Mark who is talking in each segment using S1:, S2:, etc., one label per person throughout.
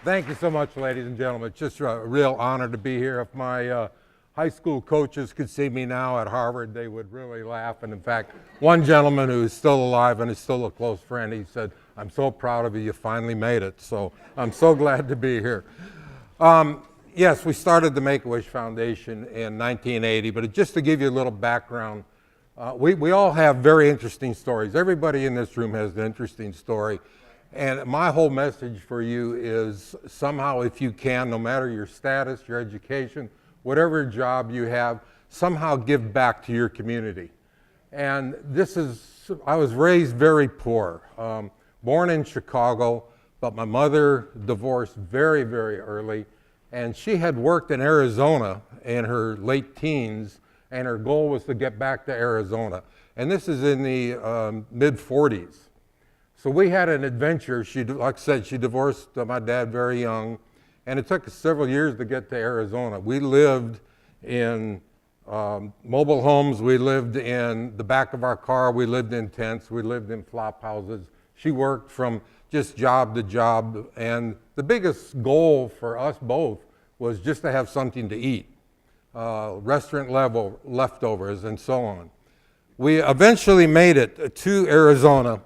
S1: Thank you so much, ladies and gentlemen. It's just a real honor to be here. If my high school coaches could see me now at Harvard, they would really laugh. And in fact, one gentleman who is still alive and is still a close friend, he said, "I'm so proud of you, you finally made it." So I'm so glad to be here. Yes, we started the Make-A-Wish Foundation in 1980, but just to give you a little background, we all have very interesting stories. Everybody in this room has an interesting story. And my whole message for you is somehow, if you can, no matter your status, your education, whatever job you have, somehow give back to your community. And I was raised very poor, born in Chicago, but my mother divorced very, very early. And she had worked in Arizona in her late teens, and her goal was to get back to Arizona. And this is in the mid-40s. So we had an adventure. Like I said, she divorced my dad very young, and it took us several years to get to Arizona. We lived in mobile homes. We lived in the back of our car. We lived in tents. We lived in flop houses. She worked from just job to job, and the biggest goal for us both was just to have something to eat, restaurant level leftovers, and so on. We eventually made it to Arizona,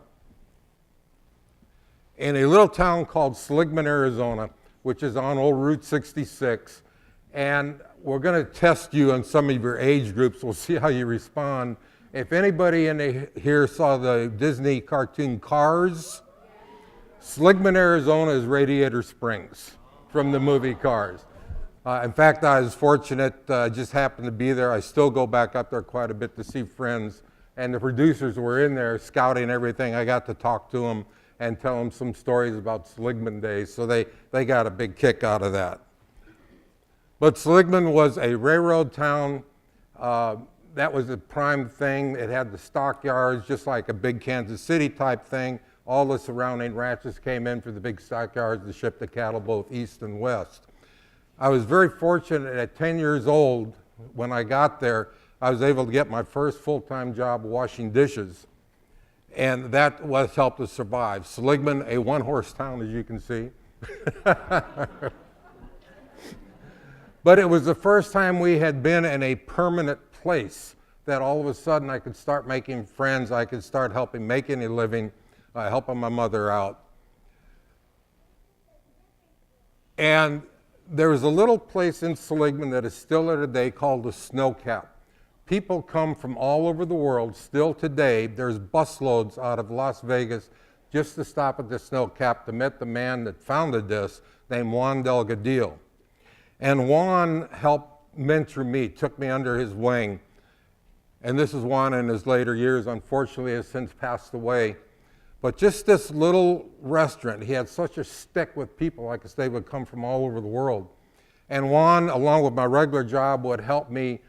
S1: in a little town called Seligman, Arizona, which is on old Route 66. And we're going to test you on some of your age groups. We'll see how you respond. If anybody here saw the Disney cartoon Cars, Seligman, Arizona is Radiator Springs from the movie Cars. In fact, I was fortunate, I just happened to be there. I still go back up there quite a bit to see friends. And the producers were in there scouting everything. I got to talk to them and tell them some stories about Seligman days, so they got a big kick out of that. But Seligman was a railroad town. That was the prime thing. It had the stockyards, just like a big Kansas City type thing. All the surrounding ranches came in for the big stockyards to ship the cattle both east and west. I was very fortunate at 10 years old, when I got there, I was able to get my first full-time job washing dishes. And that helped us survive. Seligman, a one-horse town, as you can see. But it was the first time we had been in a permanent place that all of a sudden I could start making friends, I could start making a living, helping my mother out. And there was a little place in Seligman that is still there today called the Snow Cap. People come from all over the world still today. There's busloads out of Las Vegas just to stop at the Snow Cap to meet the man that founded this, named Juan Delgadillo. And Juan helped mentor me, took me under his wing. And this is Juan in his later years, unfortunately has since passed away. But just this little restaurant, he had such a stick with people, like I say, would come from all over the world. And Juan, along with my regular job, would help me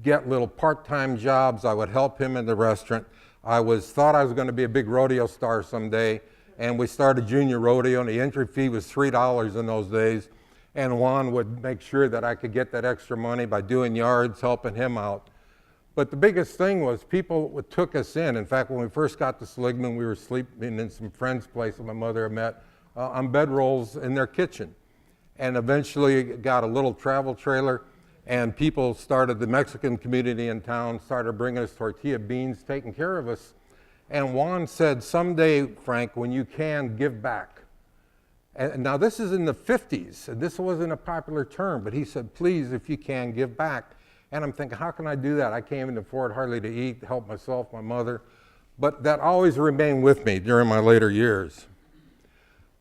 S1: get little part-time jobs. I would help him in the restaurant. Thought I was going to be a big rodeo star someday, and we started junior rodeo, and the entry fee was $3 in those days. And Juan would make sure that I could get that extra money by doing yards, helping him out. But the biggest thing was people took us in. In fact, when we first got to Seligman, we were sleeping in some friends' place that my mother had met on bedrolls in their kitchen. And eventually got a little travel trailer, and people started, the Mexican community in town started bringing us tortilla beans, taking care of us. And Juan said, "Someday, Frank, when you can, give back." And now this is in the 50s, and this wasn't a popular term, but he said, "Please, if you can, give back." And I'm thinking, how can I do that? I can't even afford hardly to eat, help myself, my mother. But that always remained with me during my later years.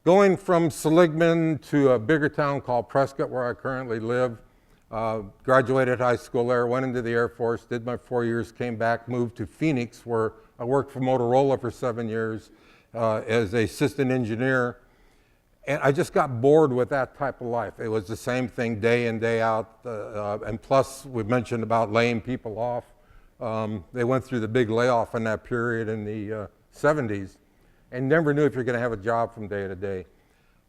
S1: Going from Seligman to a bigger town called Prescott, where I currently live, graduated high school there, went into the Air Force, did my 4 years, came back, moved to Phoenix, where I worked for Motorola for 7 years as an assistant engineer. And I just got bored with that type of life. It was the same thing day in, day out. And plus, we mentioned about laying people off. They went through the big layoff in that period in the 70s and never knew if you're going to have a job from day to day.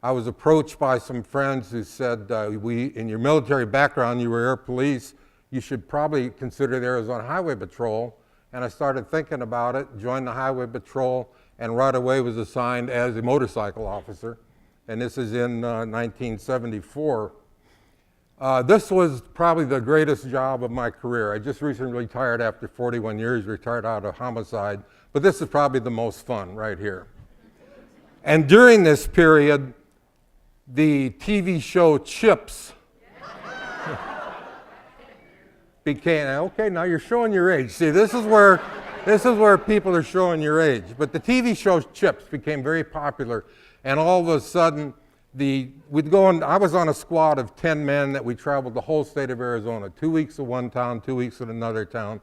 S1: I was approached by some friends who said, in your military background, you were air police, you should probably consider the Arizona Highway Patrol. And I started thinking about it, joined the Highway Patrol, and right away was assigned as a motorcycle officer. and this is in 1974. This was probably the greatest job of my career. I just recently retired after 41 years, retired out of homicide, but this is probably the most fun right here. And during this period, the TV show Chips became, okay, now you're showing your age. See, this is where people are showing your age. But the TV show Chips became very popular, and all of a sudden, I was on a squad of 10 men that we traveled the whole state of Arizona, 2 weeks in one town, 2 weeks in another town.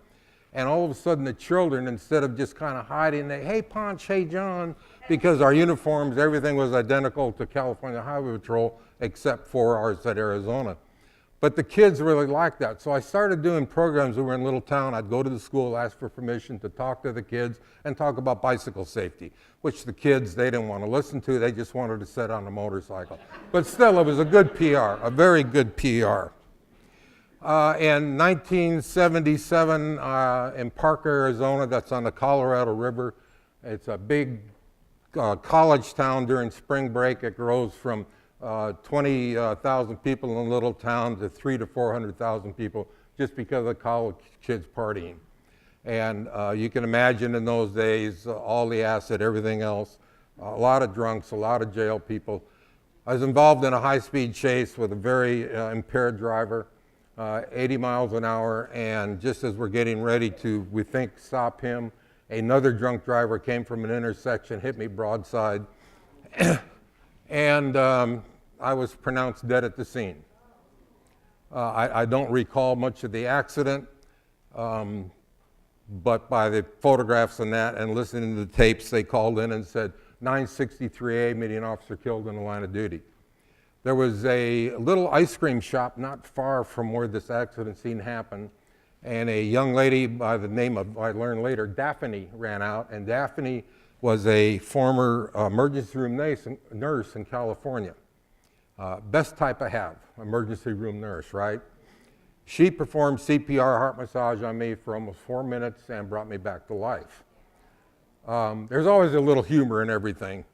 S1: And all of a sudden the children, instead of just kind of hiding, hey Ponch, hey John, because our uniforms, everything was identical to California Highway Patrol, except for ours at Arizona. But the kids really liked that. So I started doing programs. We were in a little town. I'd go to the school, ask for permission to talk to the kids and talk about bicycle safety, which the kids, they didn't want to listen to. They just wanted to sit on a motorcycle. But still, it was a good PR, a very good PR. In 1977, in Parker, Arizona, that's on the Colorado River, it's a big college town during spring break. It grows from 20,000 people in a little town to 300,000 to 400,000 people just because of college kids partying. And you can imagine in those days, all the acid, everything else, a lot of drunks, a lot of jail people. I was involved in a high-speed chase with a very impaired driver, 80 miles an hour, and just as we're getting ready to, we think, stop him, another drunk driver came from an intersection, hit me broadside, and I was pronounced dead at the scene. I don't recall much of the accident, but by the photographs and that and listening to the tapes, they called in and said 963A, meaning an officer killed in the line of duty. There was a little ice cream shop not far from where this accident scene happened, and a young lady by the name of, I learned later, Daphne ran out, and Daphne was a former emergency room nurse in California. Best type I have, emergency room nurse, right? She performed CPR heart massage on me for almost 4 minutes and brought me back to life. There's always a little humor in everything.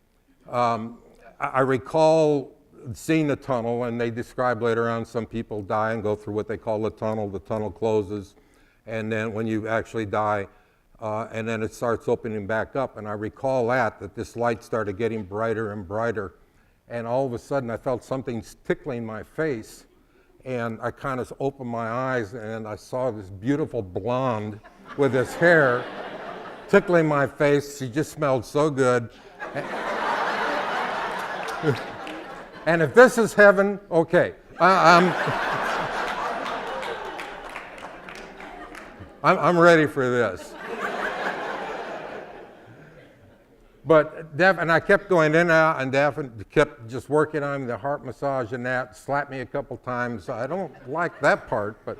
S1: I recall seeing the tunnel, and they describe later on some people die and go through what they call the tunnel closes, and then when you actually die, and then it starts opening back up, and I recall that this light started getting brighter and brighter, and all of a sudden I felt something tickling my face, and I kind of opened my eyes, and I saw this beautiful blonde with this hair tickling my face. She just smelled so good. And if this is heaven, okay. I'm ready for this. But and I kept going in and out, and Daphne kept just working on the heart massage and that, slapped me a couple times. I don't like that part, but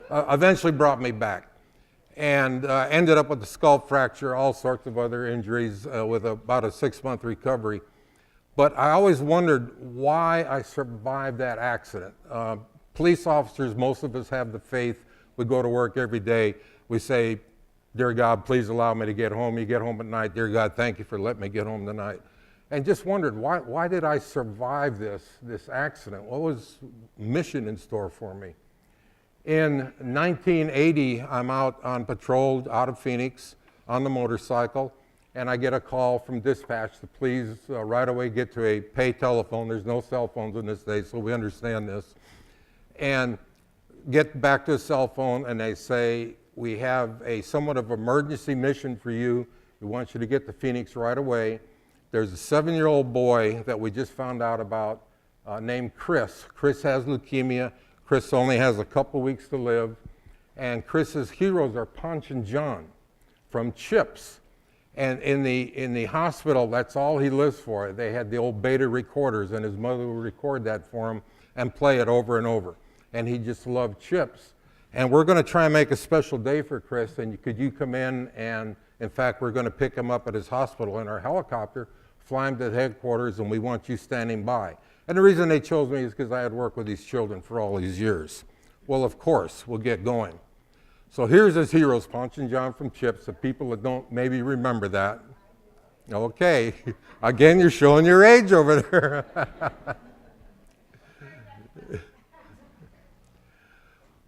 S1: eventually brought me back. And ended up with a skull fracture, all sorts of other injuries with about a 6-month recovery. But I always wondered why I survived that accident. Police officers, most of us have the faith. We go to work every day. We say, dear God, please allow me to get home. You get home at night, dear God, thank you for letting me get home tonight. And just wondered, why did I survive this accident? What was mission in store for me? In 1980, I'm out on patrol out of Phoenix on the motorcycle, and I get a call from dispatch to please right away get to a pay telephone. There's no cell phones in this day, so we understand this. And get back to a cell phone, and they say, we have a somewhat of emergency mission for you. We want you to get to Phoenix right away. There's a 7-year-old boy that we just found out about named Chris. Chris has leukemia. Chris only has a couple weeks to live. And Chris's heroes are Ponch and John from Chips. And in the hospital, that's all he lives for. They had the old beta recorders, and his mother would record that for him and play it over and over. And he just loved Chips. And we're going to try and make a special day for Chris, and could you come in, and in fact, we're going to pick him up at his hospital in our helicopter, fly him to the headquarters, and we want you standing by. And the reason they chose me is because I had worked with these children for all these years. Well, of course, we'll get going. So here's his heroes, Ponch and John from Chips, the people that don't maybe remember that. Okay, again, you're showing your age over there.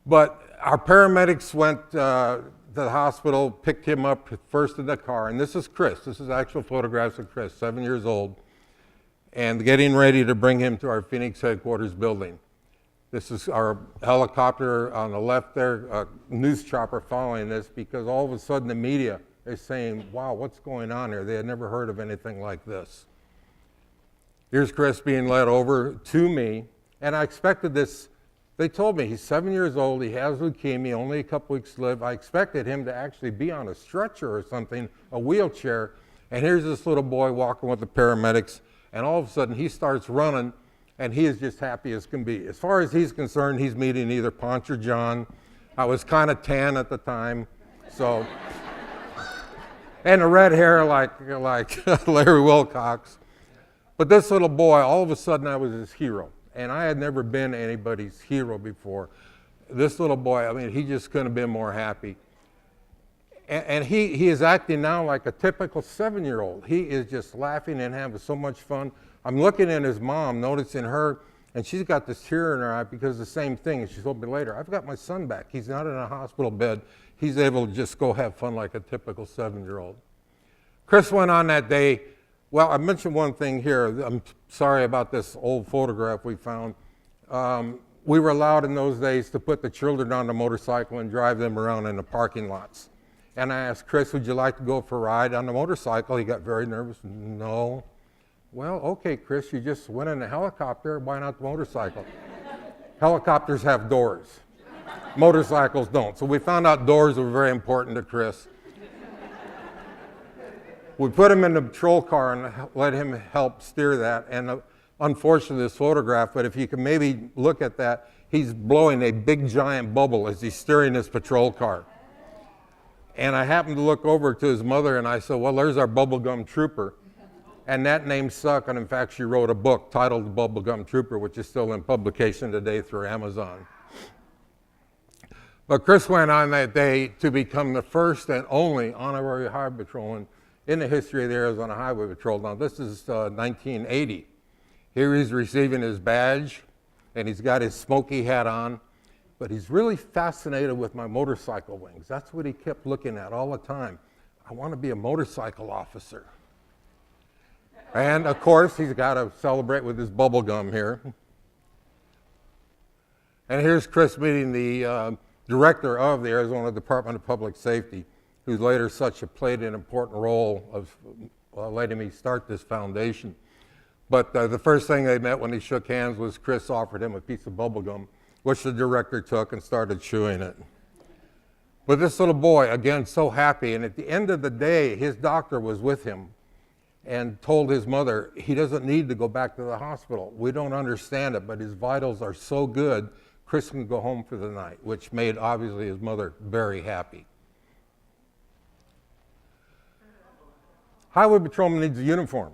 S1: But our paramedics went to the hospital, picked him up first in the car, and this is Chris. This is actual photographs of Chris, 7 years old, and getting ready to bring him to our Phoenix headquarters building. This is our helicopter on the left there, a news chopper following this, because all of a sudden the media is saying, wow, what's going on here? They had never heard of anything like this. Here's Chris being led over to me, and I expected this. They told me he's 7 years old, he has leukemia, only a couple weeks to live. I expected him to actually be on a stretcher or something, a wheelchair, and here's this little boy walking with the paramedics, and all of a sudden he starts running, and he is just happy as can be. As far as he's concerned, he's meeting either Ponch or John. I was kind of tan at the time, so, and the red hair like Larry Wilcox. But this little boy, all of a sudden I was his hero. And I had never been anybody's hero before. This little boy, I mean, he just couldn't have been more happy. And he is acting now like a typical 7-year-old. He is just laughing and having so much fun. I'm looking at his mom, noticing her, and she's got this tear in her eye because the same thing. And she told me later, I've got my son back. He's not in a hospital bed. He's able to just go have fun like a typical 7-year-old. Chris went on that day. Well, I mentioned one thing here. I'm sorry about this old photograph we found. We were allowed in those days to put the children on the motorcycle and drive them around in the parking lots. And I asked Chris, would you like to go for a ride on the motorcycle? He got very nervous. No. Well, okay, Chris, you just went in a helicopter. Why not the motorcycle? Helicopters have doors. Motorcycles don't. So we found out doors were very important to Chris. We put him in the patrol car and let him help steer that. And unfortunately, this photograph, but if you can maybe look at that, he's blowing a big giant bubble as he's steering his patrol car. And I happened to look over to his mother and I said, well, there's our bubblegum trooper. And that name stuck, and in fact, she wrote a book titled The Bubblegum Trooper, which is still in publication today through Amazon. But Chris went on that day to become the first and only honorary highway patrolman in the history of the Arizona Highway Patrol. Now, this is 1980. Here he's receiving his badge, and he's got his smoky hat on, but he's really fascinated with my motorcycle wings. That's what he kept looking at all the time. I want to be a motorcycle officer. And, of course, he's got to celebrate with his bubble gum here. And here's Chris meeting the director of the Arizona Department of Public Safety, who later played an important role of letting me start this foundation. But the first thing they met when he shook hands was Chris offered him a piece of bubble gum, which the director took and started chewing it. But this little boy, again, so happy, and at the end of the day, his doctor was with him and told his mother he doesn't need to go back to the hospital. We don't understand it, but his vitals are so good, Chris can go home for the night, which made, obviously, his mother very happy. Highway patrolman needs a uniform.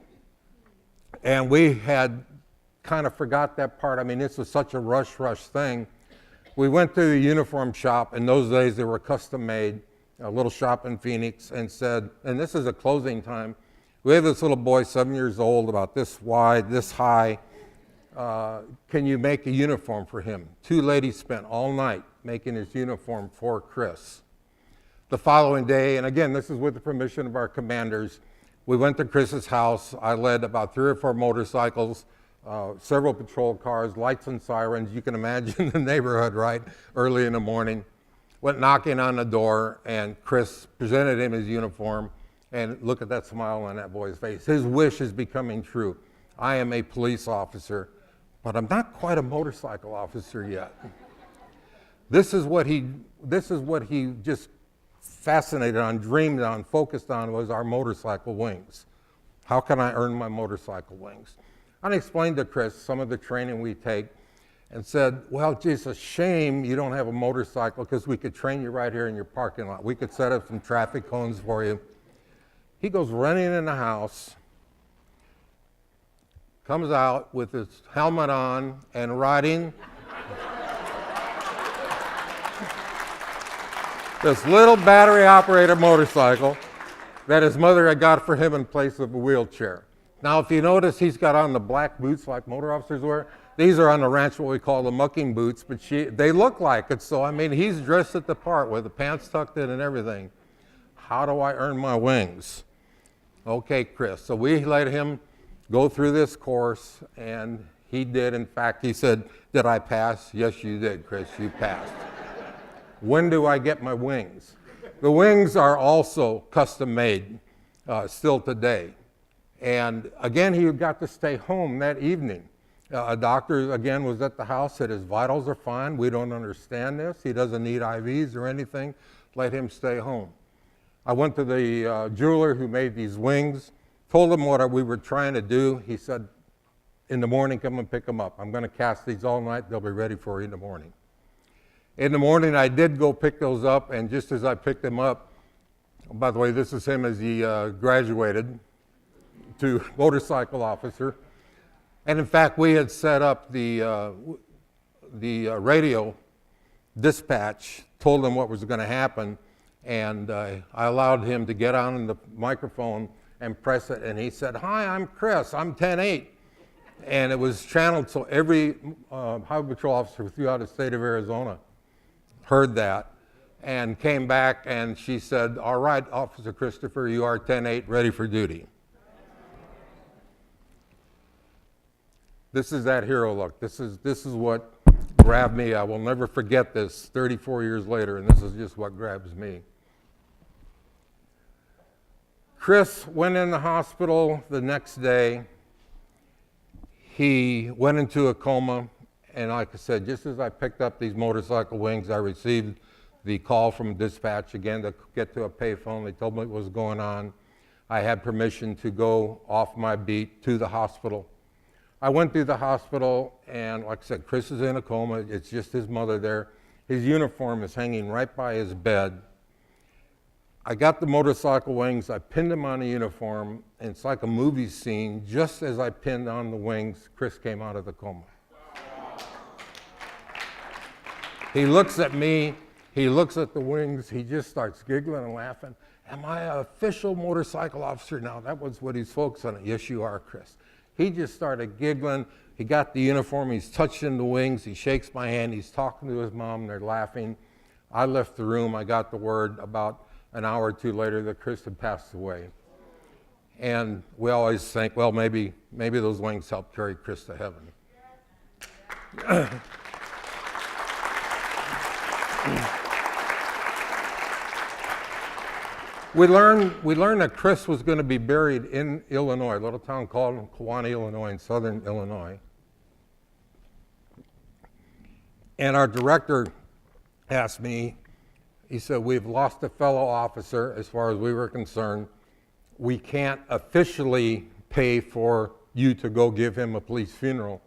S1: And we had kind of forgot that part. I mean, this was such a rush thing. We went to the uniform shop. In those days, they were custom made, a little shop in Phoenix, and said, and this is a closing time, we have this little boy, 7 years old, about this wide, this high. Can you make a uniform for him? 2 ladies spent all night making his uniform for Chris. The following day, and again, this is with the permission of our commanders, we went to Chris's house. I led about 3 or 4 motorcycles, several patrol cars, lights and sirens. You can imagine the neighborhood, right? Early in the morning. Went knocking on the door, and Chris presented him his uniform. And look at that smile on that boy's face. His wish is becoming true. I am a police officer, but I'm not quite a motorcycle officer yet. This is what he just fascinated on, dreamed on, focused on, was our motorcycle wings. How can I earn my motorcycle wings? I explained to Chris some of the training we take and said, well, geez, it's a shame you don't have a motorcycle because we could train you right here in your parking lot. We could set up some traffic cones for you. He goes running in the house, comes out with his helmet on and riding this little battery-operated motorcycle. that his mother had got for him in place of a wheelchair. Now, if you notice, he's got on the black boots like motor officers wear. These are on the ranch what we call the mucking boots, but they look like it. So, I mean, he's dressed at the part with the pants tucked in and everything. How do I earn my wings? Okay, Chris. So we let him go through this course, and he did. In fact, he said, did I pass? Yes, you did, Chris. You passed. When do I get my wings? The wings are also custom made still today. And again, he got to stay home that evening. A doctor, again, was at the house, said his vitals are fine. We don't understand this. He doesn't need IVs or anything. Let him stay home. I went to the jeweler who made these wings, told him what we were trying to do. He said, in the morning, come and pick them up. I'm going to cast these all night. They'll be ready for you in the morning. In the morning, I did go pick those up, and just as I picked them up, by the way, this is him as he graduated to motorcycle officer. And in fact, we had set up the radio dispatch, told him what was going to happen, and I allowed him to get on the microphone and press it, and he said, "Hi, I'm Chris, I'm 10-8." And it was channeled so every Highway Patrol officer throughout the state of Arizona heard that and came back, and she said, "All right, Officer Christopher, you are 10-8, ready for duty." This is that hero look. This is what grabbed me. I will never forget this 34 years later, and this is just what grabs me. Chris went in the hospital the next day. He went into a coma, and like I said, just as I picked up these motorcycle wings, I received the call from dispatch again to get to a payphone. They told me what was going on. I had permission to go off my beat to the hospital. I went through the hospital, and like I said, Chris is in a coma. It's just his mother there. His uniform is hanging right by his bed. I got the motorcycle wings, I pinned them on the uniform, and it's like a movie scene. Just as I pinned on the wings, Chris came out of the coma. He looks at me, he looks at the wings, he just starts giggling and laughing. Am I an official motorcycle officer now? That was what he's focused on. Yes, you are, Chris. He just started giggling. He got the uniform, he's touching the wings, he shakes my hand, he's talking to his mom, they're laughing. I left the room, I got the word about an hour or two later that Chris had passed away. And we always think, well, maybe those wings helped carry Chris to heaven. We learned that Chris was going to be buried in Illinois, a little town called Kewanee, Illinois, in southern Illinois. And our director asked me, he said, "We've lost a fellow officer as far as we were concerned. We can't officially pay for you to go give him a police funeral,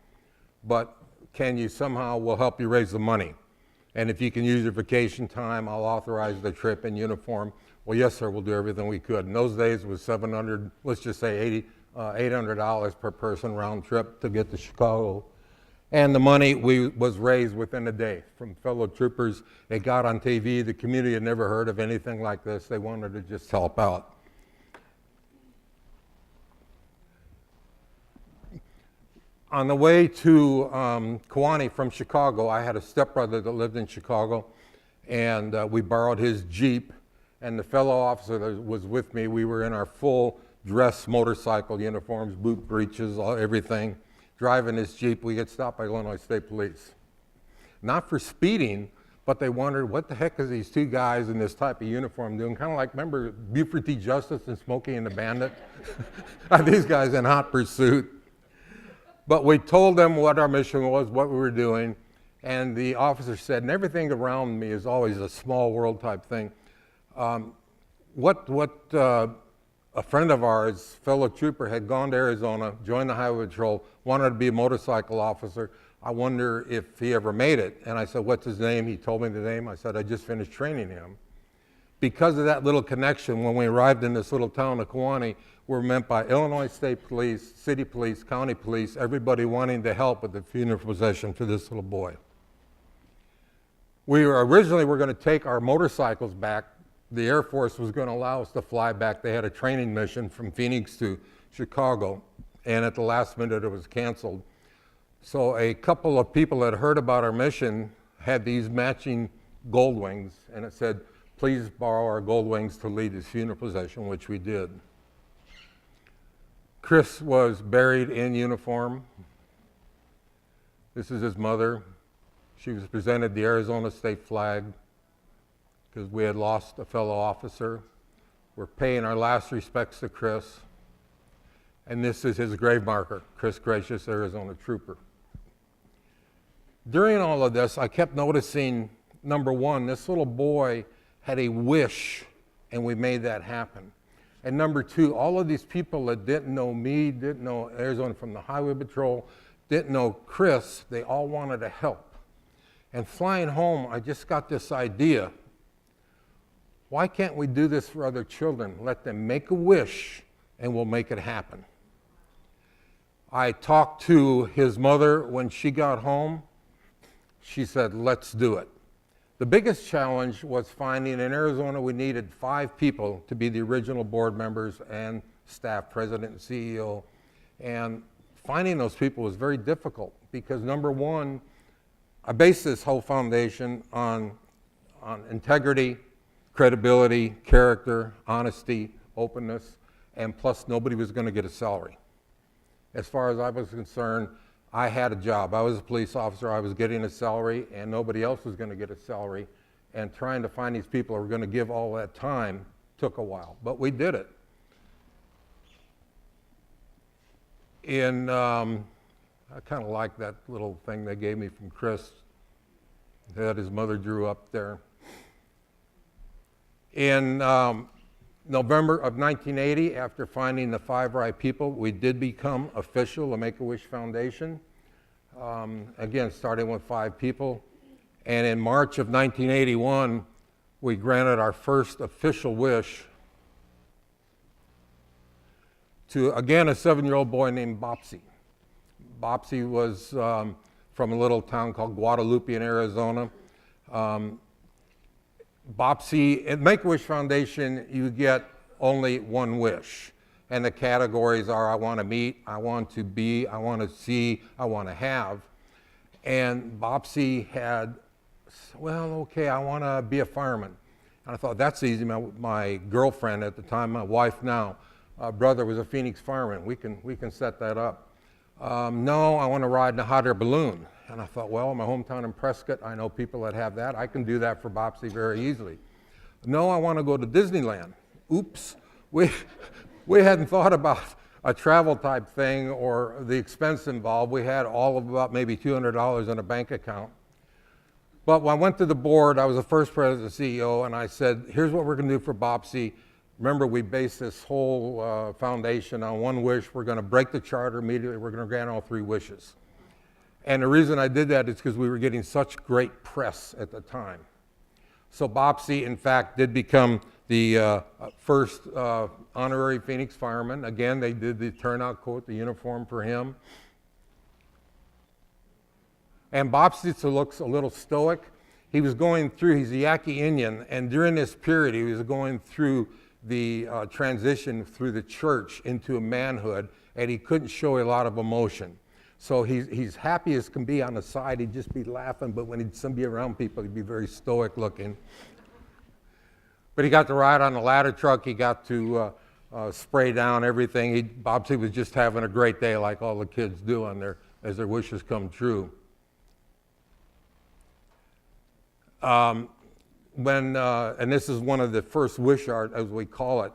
S1: but can you somehow, we'll help you raise the money. And if you can use your vacation time, I'll authorize the trip in uniform." Well, yes, sir, we'll do everything we could. In those days, it was $700, let's just say $800 per person round trip to get to Chicago. And the money was raised within a day from fellow troopers. It got on TV. The community had never heard of anything like this. They wanted to just help out. On the way to Kewanee from Chicago, I had a stepbrother that lived in Chicago, and we borrowed his Jeep. And the fellow officer that was with me, we were in our full dress motorcycle uniforms, boot breeches, everything. Driving his Jeep, we get stopped by Illinois State Police. Not for speeding, but they wondered, what the heck is these two guys in this type of uniform doing? Kind of like, remember Buford T. Justice and Smokey and the Bandit? These guys in hot pursuit. But we told them what our mission was, what we were doing, and the officer said, and everything around me is always a small world type thing, a friend of ours, fellow trooper, had gone to Arizona, joined the Highway Patrol, wanted to be a motorcycle officer. I wonder if he ever made it. And I said, "What's his name?" He told me the name. I said, "I just finished training him." Because of that little connection, when we arrived in this little town of Kewanee, we're met by Illinois State Police, city police, county police, everybody wanting to help with the funeral procession for this little boy. We were originally going to take our motorcycles back the Air Force was going to allow us to fly back. They had a training mission from Phoenix to Chicago, and at the last minute it was canceled. So a couple of people that heard about our mission had these matching gold wings, and it said, please borrow our gold wings to lead this funeral procession, which we did. Chris was buried in uniform. This is his mother. She was presented the Arizona state flag because we had lost a fellow officer. We're paying our last respects to Chris. And this is his grave marker, Chris Gracious, Arizona Trooper. During all of this, I kept noticing, number one, this little boy had a wish, and we made that happen. And number two, all of these people that didn't know me, didn't know Arizona from the Highway Patrol, didn't know Chris, they all wanted to help. And flying home, I just got this idea. Why can't we do this for other children? Let them make a wish, and we'll make it happen. I talked to his mother when she got home. She said, let's do it. The biggest challenge was finding, in Arizona, we needed 5 people to be the original board members and staff, president and CEO. And finding those people was very difficult because, number one, I based this whole foundation on integrity, credibility, character, honesty, openness, and plus nobody was going to get a salary. As far as I was concerned, I had a job. I was a police officer. I was getting a salary, and nobody else was going to get a salary. And trying to find these people who were going to give all that time took a while, but we did it. I kind of like that little thing they gave me from Chris that his mother drew up there. In November of 1980, after finding the 5 right people, we did become official, the Make-A-Wish Foundation. Again, starting with 5 people. And in March of 1981, we granted our first official wish to, again, a 7-year-old boy named Bopsy. Bopsy was from a little town called Guadalupe in Arizona. Bopsy, at Make-A-Wish Foundation, you get only one wish. And the categories are, I want to meet, I want to be, I want to see, I want to have. And Bopsy had, well, okay, I want to be a fireman. And I thought, that's easy. My girlfriend at the time, my wife now, brother was a Phoenix fireman. We can set that up. No, I want to ride in a hot air balloon. And I thought, well, in my hometown in Prescott, I know people that have that. I can do that for Bopsy very easily. No, I want to go to Disneyland. Oops. We hadn't thought about a travel type thing or the expense involved. We had all of about maybe $200 in a bank account. But when I went to the board, I was the first president and CEO, and I said, here's what we're going to do for Bopsy. Remember, we based this whole foundation on one wish. We're going to break the charter immediately. We're going to grant all 3 wishes. And the reason I did that is because we were getting such great press at the time. So Bopsy, in fact, did become the first honorary Phoenix fireman. Again, they did the turnout coat, the uniform for him. And Bopsy looks a little stoic. He was going through, he's a Yaqui Indian, and during this period he was going through the transition through the church into a manhood, and he couldn't show a lot of emotion. So he's happy as can be on the side. He'd just be laughing, but when he'd be around people, he'd be very stoic looking. But he got to ride on the ladder truck. He got to spray down everything. Bopsy was just having a great day like all the kids do as their wishes come true. And this is one of the first wish art, as we call it,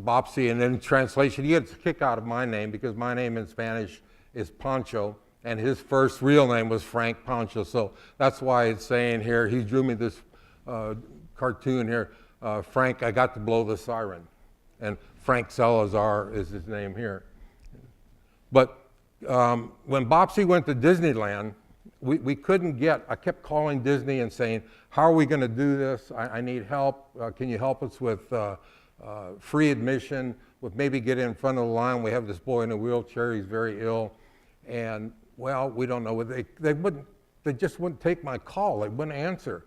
S1: Bopsy, and in translation, he gets a kick out of my name because my name in Spanish is Pancho, and his first real name was Frank Pancho. So that's why it's saying here, he drew me this cartoon here, Frank, I got to blow the siren. And Frank Salazar is his name here. But when Bopsy went to Disneyland, we couldn't I kept calling Disney and saying, how are we going to do this? I need help. Can you help us with free admission, with maybe get in front of the line? We have this boy in a wheelchair, he's very ill. And well, we don't know. They just wouldn't take my call. They wouldn't answer.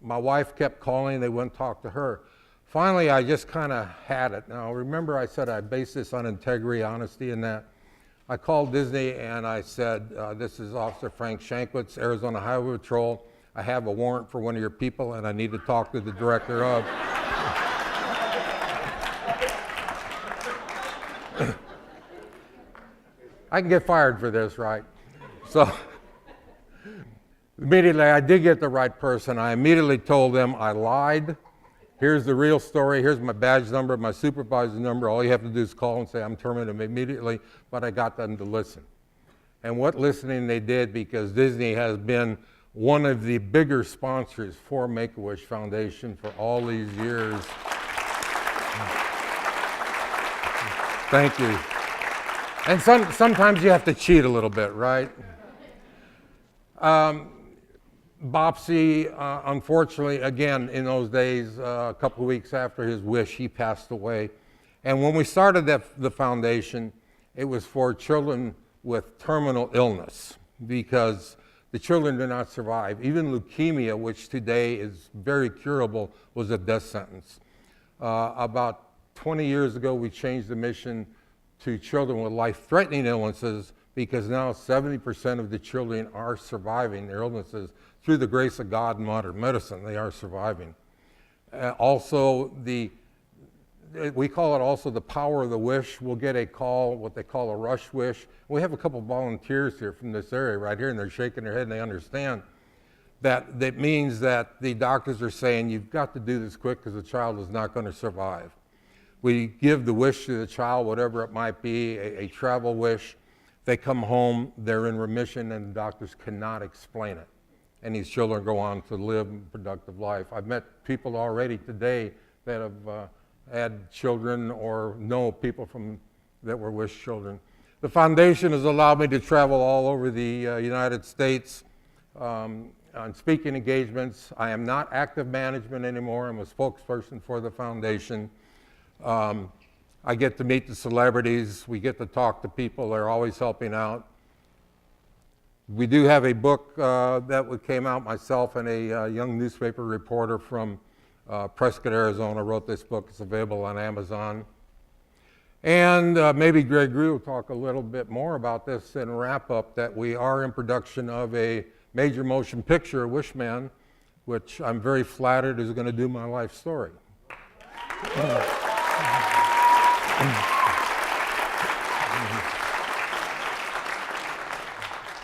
S1: my wife kept calling, they wouldn't talk to her. Finally, I just kind of had it. Now, remember I said I based this on integrity, honesty, and that. I called Disney and I said, this is Officer Frank Shankwitz, Arizona Highway Patrol. I have a warrant for one of your people and I need to talk to the director of. I can get fired for this, right? So immediately I did get the right person. I immediately told them I lied. Here's the real story. Here's my badge number, my supervisor's number. All you have to do is call and say I'm terminating immediately. But I got them to listen. And what listening they did, because Disney has been one of the bigger sponsors for Make-A-Wish Foundation for all these years. Thank you. And sometimes you have to cheat a little bit, right? Bopsy, unfortunately, again, in those days, a couple of weeks after his wish, he passed away. And when we started the foundation, it was for children with terminal illness because the children did not survive. Even leukemia, which today is very curable, was a death sentence. About 20 years ago, we changed the mission to children with life-threatening illnesses because now 70% of the children are surviving their illnesses. Through the grace of God and modern medicine, they are surviving. Also, we call it also the power of the wish. We'll get a call, what they call a rush wish. We have a couple volunteers here from this area right here, and they're shaking their head and they understand that that means that the doctors are saying, you've got to do this quick because the child is not going to survive. We give the wish to the child, whatever it might be, a travel wish. They come home, they're in remission, and the doctors cannot explain it. And these children go on to live a productive life. I've met people already today that have had children or know people that were wish children. The foundation has allowed me to travel all over the United States on speaking engagements. I am not active management anymore. I'm a spokesperson for the foundation. I get to meet the celebrities. We get to talk to people. They're always helping out. We do have a book that came out, myself and a young newspaper reporter from Prescott, Arizona, wrote this book. It's available on Amazon. And maybe Greg Greer will talk a little bit more about this and wrap up that we are in production of a major motion picture, Wishman, which I'm very flattered is going to do my life story.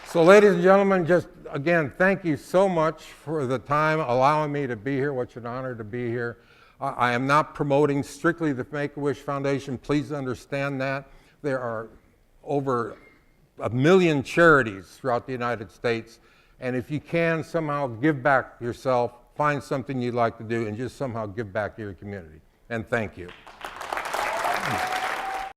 S1: So ladies and gentlemen, just again, thank you so much for the time allowing me to be here. What an honor to be here. I am not promoting strictly the Make-A-Wish Foundation. Please understand that. There are over 1 million charities throughout the United States. And if you can somehow give back yourself, find something you'd like to do, and just somehow give back to your community. And thank you.